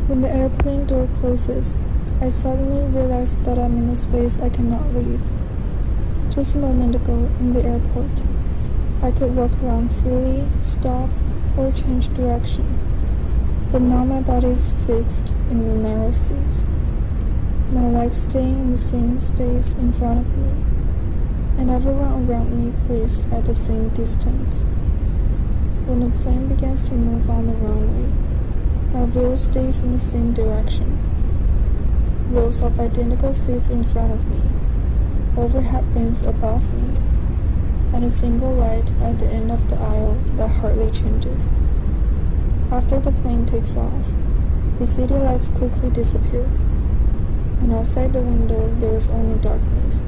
When the airplane door closes, I suddenly realize that I'm in a space I cannot leave. Just a moment ago in the airport, I could walk around freely, stop, or change direction. But now my body is fixed in the narrow seat. My legs staying in the same space in front of me, and everyone around me placed at the same distance. When the plane begins to move on the runway, my view stays in the same direction. Rows of identical seats in front of me, overhead bins above me, and a single light at the end of the aisle that hardly changes. After the plane takes off, the city lights quickly disappear, and outside the window there is only darkness.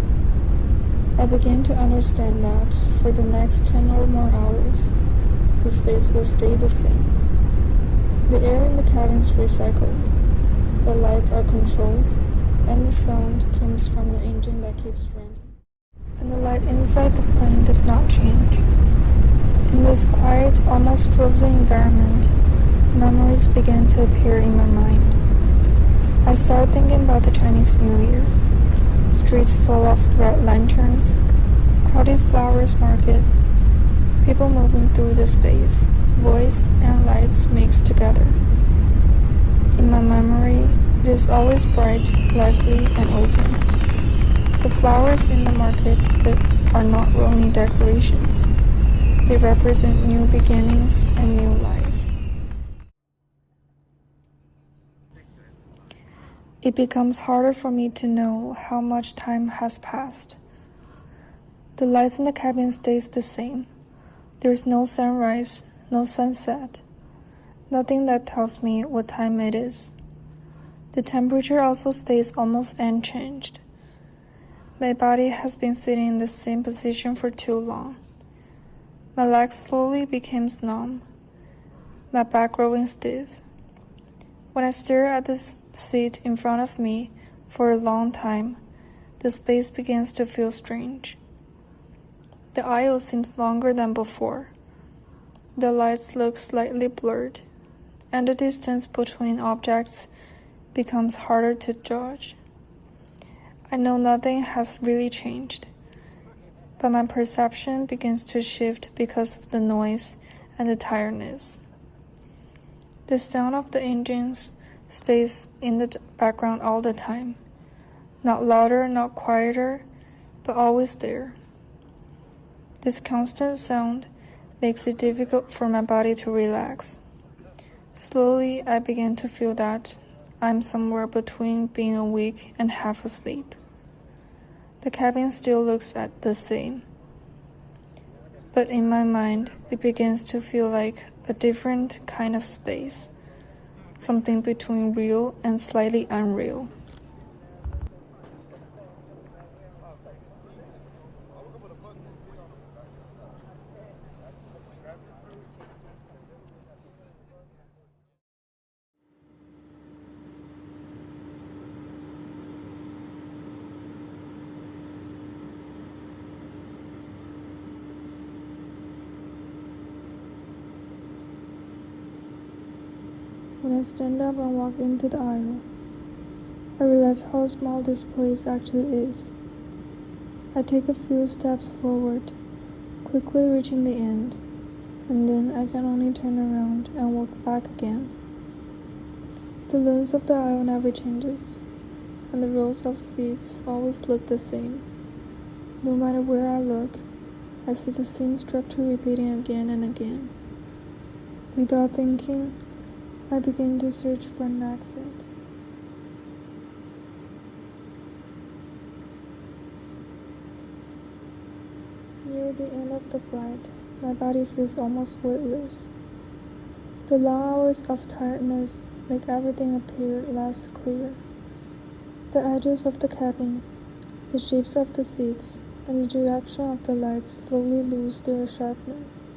I began to understand that for the next 10 or more hours, the space will stay the same. The air in the cabin is recycled, the lights are controlled, and the sound comes from the engine that keeps running. And the light inside the plane does not change. In this quiet, almost frozen environment, memories began to appear in my mind. I started thinking about the Chinese New Year, streets full of red lanterns, crowded flowers market, people moving through the space, voice and lights mixed together. In my memory, it is always bright, lively, and open. The flowers in the market are not only decorations, they represent new beginnings and new life. It becomes harder for me to know how much time has passed. The lights in the cabin stays the same. There's no sunrise, no sunset, nothing that tells me what time it is. The temperature also stays almost unchanged. My body has been sitting in the same position for too long. My legs slowly became numb, my back growing stiff. When I stare at the seat in front of me for a long time, the space begins to feel strange. The aisle seems longer than before. The lights look slightly blurred, and the distance between objects becomes harder to judge. I know nothing has really changed, but my perception begins to shift because of the noise and the tiredness. The sound of the engines stays in the background all the time, not louder, not quieter, but always there. This constant sound makes it difficult for my body to relax. Slowly, I begin to feel that I'm somewhere between being awake and half asleep. The cabin still looks the same, but in my mind, it begins to feel like a different kind of space, something between real and slightly unreal. When I stand up and walk into the aisle, I realize how small this place actually is. I take a few steps forward, quickly reaching the end, and then I can only turn around and walk back again. The length of the aisle never changes, and the rows of seats always look the same. No matter where I look, I see the same structure repeating again and again. Without thinking, I begin to search for an exit. Near the end of the flight, my body feels almost weightless. The long hours of tiredness make everything appear less clear. The edges of the cabin, the shapes of the seats, and the direction of the lights slowly lose their sharpness.